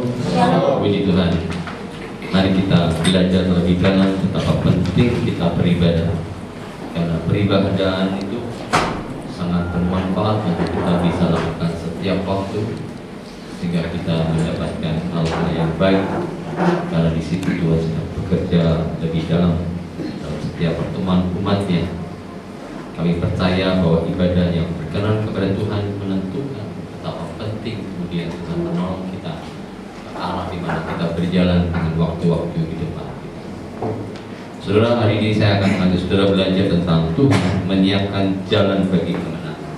Shalom. Puji Tuhan. Mari kita belajar lebih dalam betapa penting kita beribadah. Karena peribadahan itu sangat bermanfaat untuk kita bisa lakukan setiap waktu, sehingga kita mendapatkan hal-hal yang baik. Karena di situ Tuhan sedang bekerja lebih dalam setiap pertemuan umatnya. Kami percaya bahwa ibadah yang berkenan kepada Tuhan menentukan betapa penting kemudian Tuhan menolong kita ke arah di mana kita berjalan dengan waktu-waktu di depan kita. Saudara, hari ini saya akan mengajak saudara belajar tentang Tuhan menyiapkan jalan bagi kemenangan.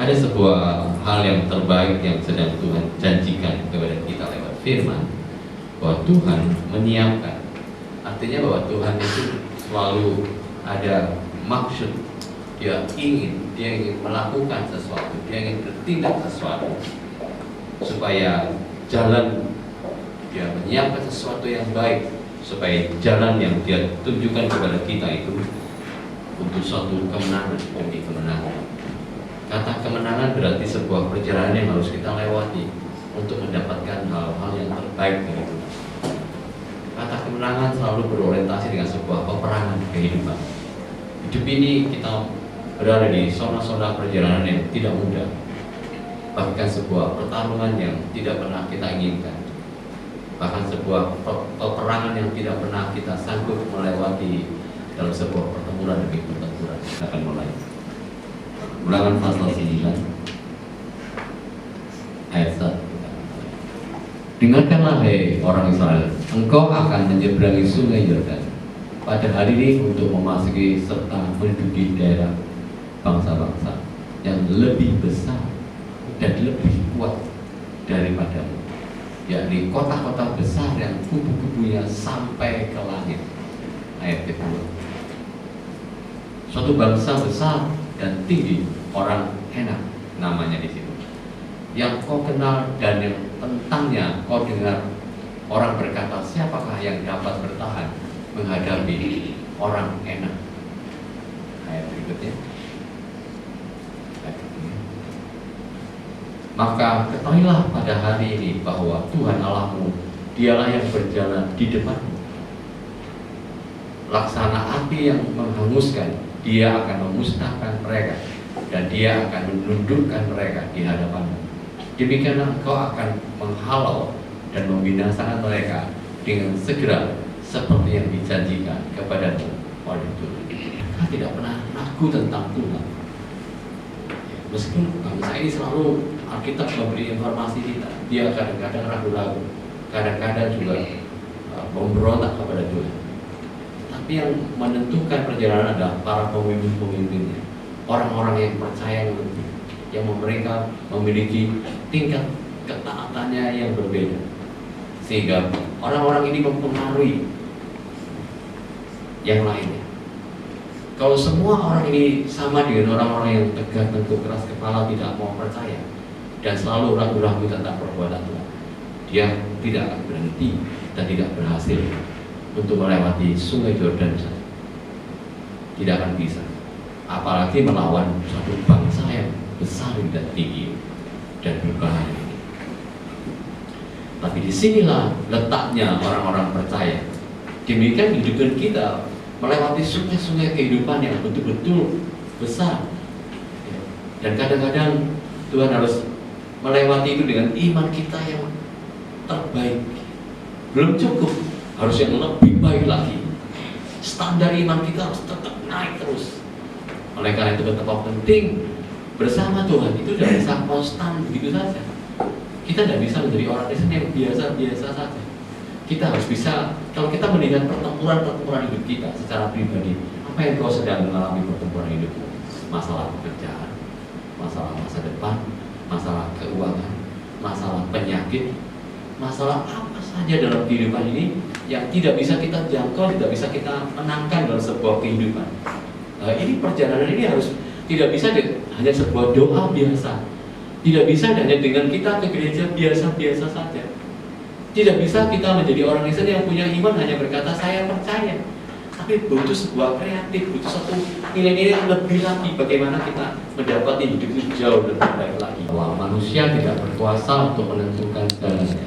Ada sebuah hal yang terbaik yang sedang Tuhan janjikan kepada kita lewat firman, bahwa Tuhan menyiapkan. Artinya bahwa Tuhan itu selalu ada maksud. Dia ingin melakukan sesuatu, dia ingin bertindak sesuatu supaya jalan, dia menyiapkan sesuatu yang baik supaya jalan yang dia tunjukkan kepada kita itu untuk suatu kemenangan demi kemenangan. Kata kemenangan berarti sebuah perjalanan yang harus kita lewati untuk mendapatkan hal-hal yang terbaik dari Tuhan. Kata kemenangan selalu berorientasi dengan sebuah peperangan kehidupan. Hidup ini kita berada di zona-zona perjalanan yang tidak mudah, bahkan sebuah pertarungan yang tidak pernah kita inginkan, bahkan sebuah peperangan yang tidak pernah kita sanggup melewati dalam sebuah pertempuran demi pertempuran. Kita akan mulai. Ulangan pasal 9 ayat 1. Dengarkanlah hai orang Israel, engkau akan menyeberangi sungai Yordan pada hari ini untuk memasuki serta menduduki daerah bangsa-bangsa yang lebih besar dan lebih kuat daripadamu, yakni kota-kota besar yang kubu-kubunya sampai ke langit. Ayat kedua. Suatu bangsa besar dan tinggi, orang enak namanya di situ, yang kau kenal dan yang tentangnya kau dengar orang berkata, siapakah yang dapat bertahan menghadapi orang enak? Ayat berikutnya. Maka ketahuilah pada hari ini bahwa Tuhan Allahmu, dialah yang berjalan di depanmu. Laksana api yang menghanguskan, dia akan memusnahkan mereka, dan dia akan menundukkan mereka di hadapanmu. Demikianlah engkau akan menghalau dan membinasakan mereka dengan segera, seperti yang dijanjikan kepadamu oleh Tuhan. Kita tidak pernah ragu tentang Tuhan. Meskipun bangsa ini selalu Alkitab memberi informasi kita, dia kadang-kadang ragu-ragu, kadang-kadang juga memberontak kepada Tuhan. Tapi yang menentukan perjalanan adalah para pemimpin-pemimpinnya, orang-orang yang percaya lebih, yang mereka memiliki tingkat ketaatannya yang berbeda, sehingga orang-orang ini mempengaruhi yang lainnya. Kalau semua orang ini sama dengan orang-orang yang tegar, tengkuk, keras kepala, tidak mau percaya dan selalu ragu-ragu tentang perbuatan Tuhan, dia tidak akan berhenti dan tidak berhasil untuk melewati sungai Yordan saja. Tidak akan bisa, apalagi melawan suatu bangsa yang besar dan tinggi dan berbahaya ini. Tapi disinilah letaknya orang-orang percaya. Demikian kehidupan kita melewati sungai-sungai kehidupan yang betul-betul besar. Dan kadang-kadang Tuhan harus melewati itu dengan iman kita yang terbaik. Belum cukup, harus yang lebih baik lagi. Standar iman kita harus tetap naik terus. Oleh karena itu betapa penting bersama Tuhan itu tidak bisa konstan begitu saja. Kita tidak bisa menjadi orang Kristen yang biasa-biasa saja. Kita harus bisa, kalau kita melihat pertempuran hidup kita secara pribadi, apa yang kau sedang mengalami pertempuran hidup? Masalah pekerjaan, masalah masa depan, masalah keuangan, masalah penyakit, masalah apa saja dalam kehidupan ini yang tidak bisa kita jangkau, tidak bisa kita menangkan dalam sebuah kehidupan. Ini perjalanan ini harus tidak bisa hanya sebuah doa biasa, tidak bisa hanya dengan kita ke gereja biasa-biasa saja. Tidak bisa kita menjadi orang Kristen yang punya iman hanya berkata saya percaya, tapi butuh sebuah kreatif, butuh satu nilai-nilai yang lebih lagi. Bagaimana kita mendapati hidup itu jauh lebih baik lagi. Bahwa manusia tidak berkuasa untuk menentukan jalannya,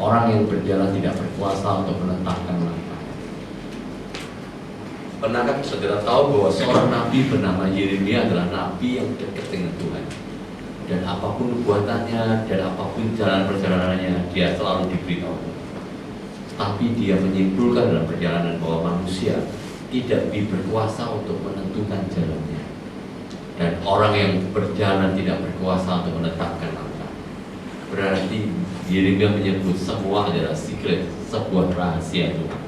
orang yang berjalan tidak berkuasa untuk menetapkan langkah. Pernahkah saudara tahu bahwa seorang nabi bernama Yeremia adalah nabi yang dekat dengan Tuhan? Dan apapun nubuatannya dan apapun jalan perjalanannya, dia selalu diberitahu. Tapi dia menyimpulkan dalam perjalanan bahwa manusia tidak berkuasa untuk menentukan jalannya. Dan orang yang berjalan tidak berkuasa untuk menetapkan langkah. Berarti Yeremia menyebut semua adalah secret, sebuah rahasia Tuhan.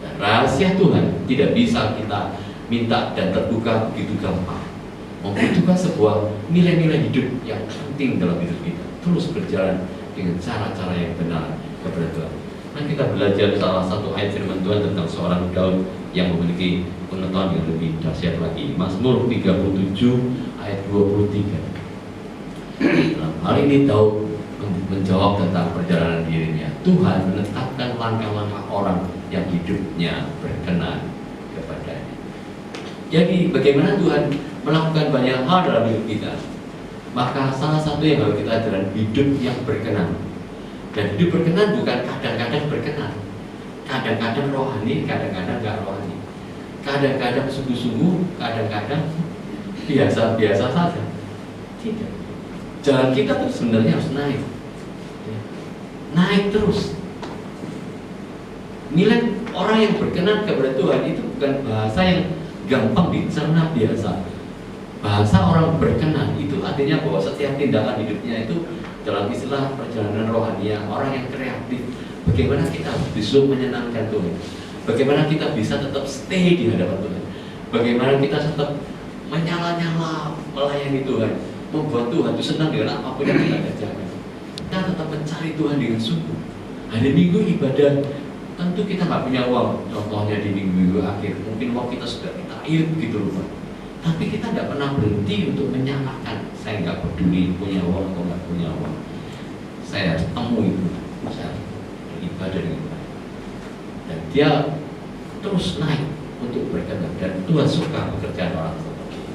Dan rahasia Tuhan tidak bisa kita minta dan terbuka begitu gampang. Membutuhkan sebuah nilai-nilai hidup yang penting dalam hidup kita. Terus berjalan dengan cara-cara yang benar kepada Tuhan. Nah, kita belajar salah satu ayat firman Tuhan tentang seorang Daud yang memiliki pengetahuan yang lebih dahsyat lagi. Mazmur 37 ayat 23. Nah, hal ini Daud menjawab tentang perjalanan dirinya. Tuhan menetapkan langkah-langkah orang yang hidupnya berkenan kepadanya. Jadi bagaimana Tuhan melakukan banyak hal dalam hidup kita? Maka salah satu yang harus kita adalah hidup yang berkenan. Dan hidup berkenan bukan kadang-kadang berkenan, kadang-kadang rohani, kadang-kadang gak rohani, kadang-kadang sungguh-sungguh, kadang-kadang biasa-biasa saja. Tidak. Jalan kita tuh sebenarnya harus naik, naik terus. Nilai orang yang berkenan kepada Tuhan itu bukan bahasa yang gampang dicerna biasa. Bahasa orang berkenan itu artinya bahwa setiap tindakan hidupnya itu dalam istilah perjalanan rohani, orang yang kreatif. Bagaimana kita bisa menyenangkan Tuhan? Bagaimana kita bisa tetap stay di hadapan Tuhan? Bagaimana kita tetap menyala-nyala melayani Tuhan, membuat Tuhan itu senang dengan apapun yang kita kerjakan. Kita tetap mencari Tuhan dengan sungguh. Hari Minggu ibadah, tentu kita nggak punya uang. Contohnya di minggu akhir, mungkin uang kita sudah kita irit gitu loh. Tapi kita tidak pernah berhenti untuk menyalahkan. Saya nggak peduli punya uang atau nggak punya uang. Saya harus temu itu. Saya beribadah dengan baik. Dan dia terus naik untuk berkenan. Dan Tuhan suka pekerjaan orang seperti ini.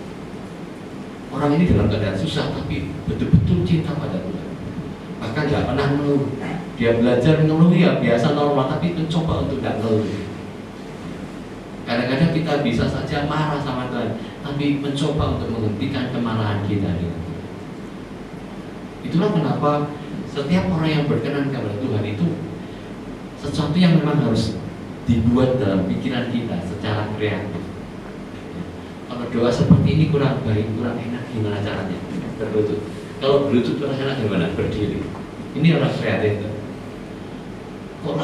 Orang ini dalam keadaan susah tapi betul-betul cinta pada Tuhan. Bahkan nggak pernah mengeluh. Dia belajar mengeluh ya biasa normal, tapi mencoba untuk tidak mengeluh. Kadang-kadang kita bisa saja marah sama Tuhan, tapi mencoba untuk menghentikan kemarahan kita dengan Tuhan. Itulah kenapa setiap orang yang berkenan kepada Tuhan itu sesuatu yang memang harus dibuat dalam pikiran kita secara kreatif. Kalau doa seperti ini kurang baik, kurang enak, gimana caranya? Berlutut. Kalau berlutut rasanya gimana? Berdiri. Ini orang kreatif. Kok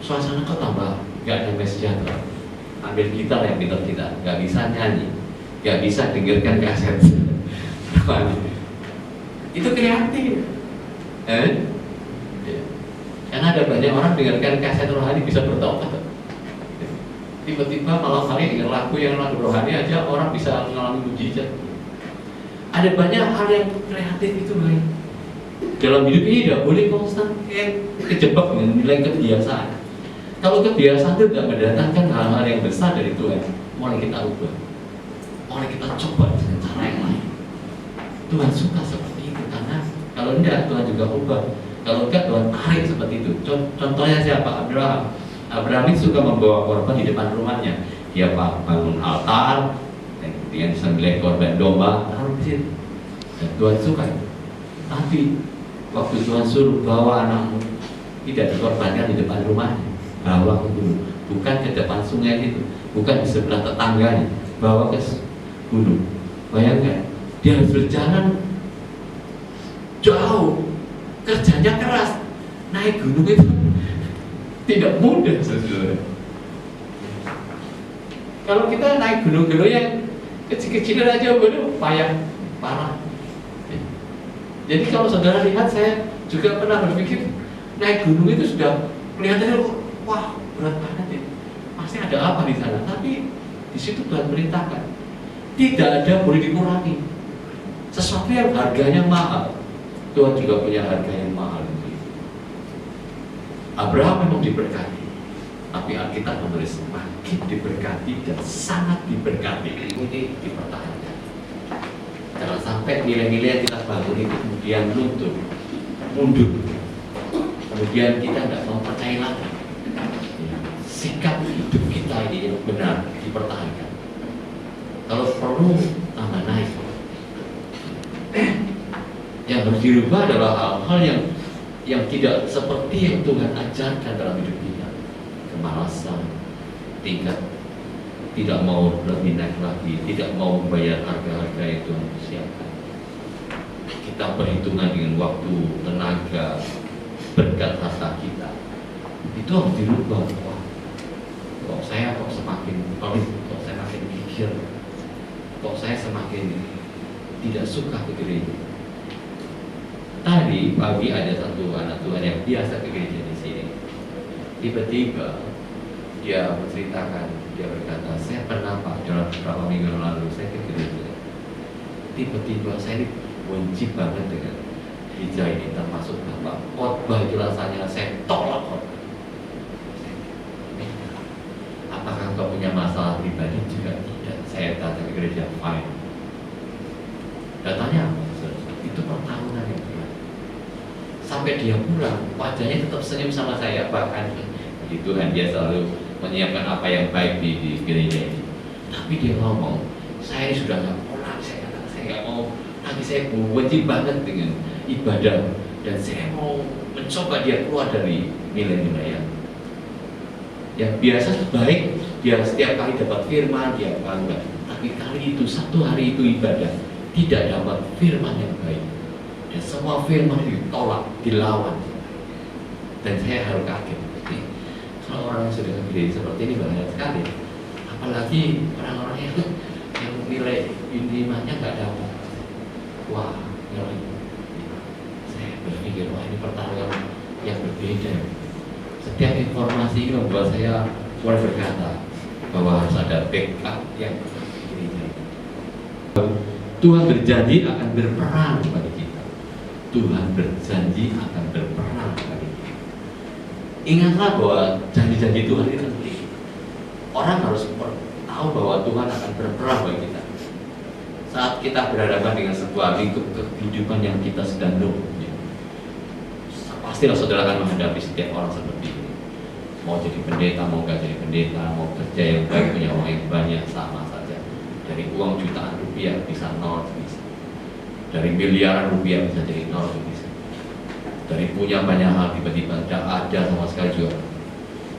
suasana kok tambah gak damai sejahtera? Ambil gitar yang pintar kita, gak bisa nyanyi, gak bisa dengarkan kaset. Itu kreatif. Karena ada banyak orang dengarkan kaset rohani bisa bertobat. Tiba-tiba malam hari dengan lagu yang lagu rohani aja orang bisa mengalami mujizat. Ada banyak hal yang kreatif itu baik. Dalam hidup ini tidak boleh konstan kejebak dengan nilai kebiasaan. Kalau kebiasaan itu tidak mendatangkan hal-hal yang besar dari Tuhan, mulai kita ubah, mulai kita coba dengan cara yang lain. Tuhan suka seperti itu karena kalau tidak Tuhan juga ubah. Kalau enggak Tuhan tarik seperti itu. Contohnya siapa? Abraham. Abraham itu suka membawa korban di depan rumahnya. Dia bangun altar, dan kemudian sembelih korban domba, taruh di situ. Dan Tuhan suka. Tapi waktu Tuhan suruh bawa anakmu, tidak dikorbankan di depan rumahnya, bawa ke gunung, bukan ke depan sungai itu, bukan di sebelah tetangganya, bawa ke gunung. Bayangkan, dia harus berjalan jauh, kerjanya keras, naik gunung itu tidak mudah, saudara. Kalau kita naik gunung-gunung yang kecil-kecilan aja, waduh, payah, parah. Jadi kalau saudara lihat, saya juga pernah berpikir naik gunung itu sudah kelihatannya wah berat banget ya, pasti ada apa di sana. Tapi di situ Tuhan perintahkan tidak ada boleh dikurangi. Sesuatu yang harganya mahal, Tuhan juga punya harga yang mahal. Abraham memang diberkati, tapi Alkitab menulis makin diberkati dan sangat diberkati. Ini dipertahankan. Jangan sampai nilai-nilai yang kita bangun itu kemudian luntur, mundur. kemudian kita nggak mau percaya lagi. Sikap hidup kita ini yang benar dipertahankan. Kalau perlu tambah naik. Yang harus dirubah adalah hal-hal yang tidak seperti yang Tuhan ajarkan dalam hidup kita. Kemalasan, tingkat tidak mau lebih naik lagi, tidak mau membayar harga-harga yang Tuhan siapkan. Kita perhitungan dengan waktu, tenaga, berkat harta kita. Itu harus dirubah. Wah, kok saya semakin pelit, kok saya makin pikir, kok saya semakin tidak suka ke gereja. Tadi pagi ada satu anak Tuhan yang biasa ke gereja di sini. Tiba-tiba dia menceritakan, dia berkata, saya pernah Pak dalam beberapa minggu lalu saya ke gereja. Tiba-tiba saya ini benci banget dengan gereja ini, termasuk Bapak khotbah itu rasanya saya tolak khotbah. Apakah kau punya masalah pribadi? Juga tidak. Saya datang ke gereja fine. Datanya apa? Itu pertahunan yang berat. Sampai dia pulang, wajahnya tetap senyum sama saya. Bahkan di Tuhan dia selalu menyiapkan apa yang baik di gereja ini. Tapi dia ngomong, saya ini sudah nggak mau lagi, saya nggak mau lagi, saya benci banget dengan ibadah dan saya mau mencoba dia keluar dari nilai-nilai yang biasa baik. Dia setiap kali dapat firman dia bangga, tapi kali itu satu hari itu ibadah tidak dapat firman yang baik dan semua firman ditolak, dilawan, dan saya harus kaget. Kalau orang yang sudah gede seperti ini bahaya sekali, apalagi orang-orang yang nilai imannya nggak dapat. Wah, saya berpikir, wah ini pertarungan yang berbeda. Setiap informasi ini membuat saya mulai berkata bahwa harus ada backup yang ini. Tuhan berjanji akan berperang bagi kita. Tuhan berjanji akan berperang bagi kita. Ingatlah bahwa janji-janji Tuhan itu penting. Orang harus tahu bahwa Tuhan akan berperang bagi kita. Saat kita berhadapan dengan sebuah lingkup kehidupan yang kita sedang lalui, pastilah saudara akan menghadapi setiap orang seperti ini. Mau jadi pendeta, mau gak jadi pendeta, mau kerja yang baik, punya uang yang banyak, sama saja. Dari uang jutaan rupiah bisa nol, bisa. Dari miliaran rupiah bisa jadi nol, bisa. Dari punya banyak hal tiba-tiba tidak ada sama sekali juga.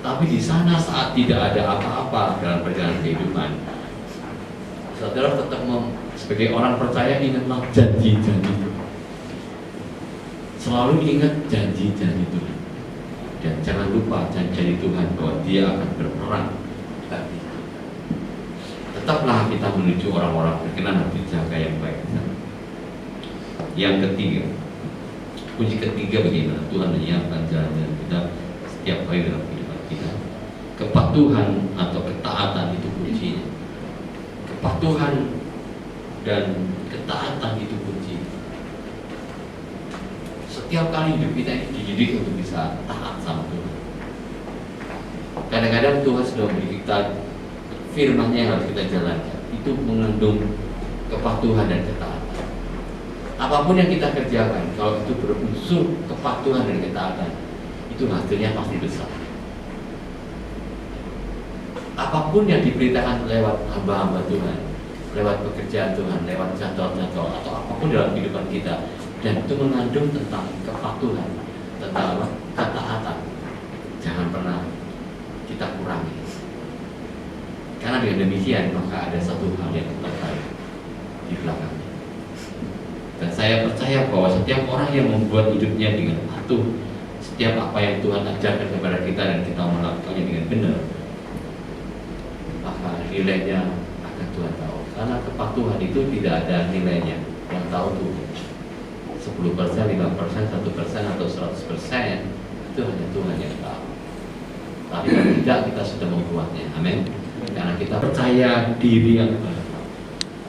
Tapi di sana saat tidak ada apa-apa dalam perjalanan kehidupan, saudara tetap sebagai orang percaya ingatlah janji-janji Tuhan. Selalu ingat janji-janji Tuhan. Dan jangan lupa janji Tuhan bahwa Dia akan berperang bagi kita. Tetaplah kita menuju orang-orang berkenan dan dijaga yang baik. Yang ketiga, kunci ketiga bagaimana Tuhan menyiapkan jalan-jalan kita setiap hari dalam kehidupan kita. Kepatuhan atau ketaatan itu kuncinya. Kepatuhan dan ketaatan itu kunci. Setiap kali hidup kita ini dididik untuk bisa taat sama Tuhan. Kadang-kadang Tuhan sudah memberi kita firman-Nya yang harus kita jalankan. Itu mengandung kepatuhan dan ketaatan. Apapun yang kita kerjakan, kalau itu berunsur kepatuhan dan ketaatan, itu hasilnya pasti besar. Apapun yang diberitakan lewat hamba-hamba Tuhan, lewat pekerjaan Tuhan, lewat jadwal-jadwal atau apapun dalam kehidupan kita, dan itu mengandung tentang kepatuhan, tentang ketaatan, jangan pernah kita kurangi. Karena dengan demikian maka ada satu hal yang terbaik di belakangnya. Dan saya percaya bahwa setiap orang yang membuat hidupnya dengan patuh, setiap apa yang Tuhan ajarkan kepada kita dan kita melakukannya dengan benar, maka nilainya akan Tuhan tahu. Karena kepatuhan itu tidak ada nilainya, yang tahu Tuhan. 10%, 5%, 1% atau 100% itu hanya Tuhan yang tahu. Tapi kalau tidak, kita sudah membuatnya. Amin. Karena kita percaya diri yang baru.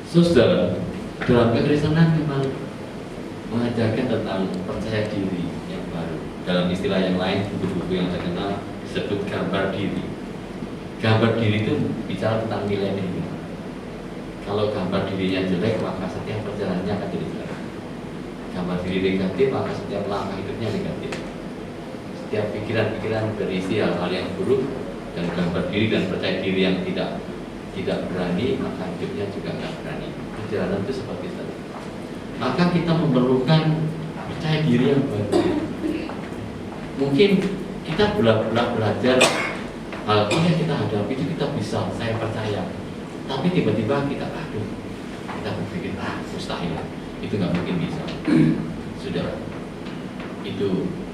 Saudara, dalam kekristenan memang mengajarkan tentang percaya diri yang baru. Dalam istilah yang lain, buku-buku yang terkenal disebut gambar diri. Gambar diri itu bicara tentang nilai diri. Kalau gambar dirinya jelek, maka setiap perjalanannya akan jadi jelek. Gambar diri negatif, maka setiap langkah hidupnya negatif. setiap pikiran-pikiran berisi hal-hal yang buruk dan gambar diri dan percaya diri yang tidak berani, maka hidupnya juga nggak berani. Perjalanan itu seperti itu. Maka kita memerlukan percaya diri yang baru. Mungkin kita belajar hal yang kita hadapi itu kita bisa, saya percaya. Tapi tiba-tiba kita berpikir mustahil, itu nggak mungkin bisa. Sudah, itu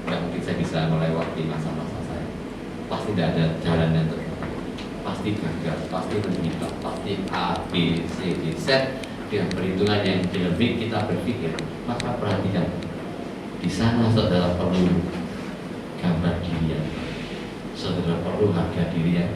nggak mungkin saya bisa melewati masa-masa saya. Pasti tidak ada jalan yang terbaik. Pasti gagal, pasti menderita, pasti A, B, C, D, Z. Dengan perhitungan yang lebih kita berpikir, maka perhatikan di sana saudara perlu gambar diri, saudara perlu harga diri yang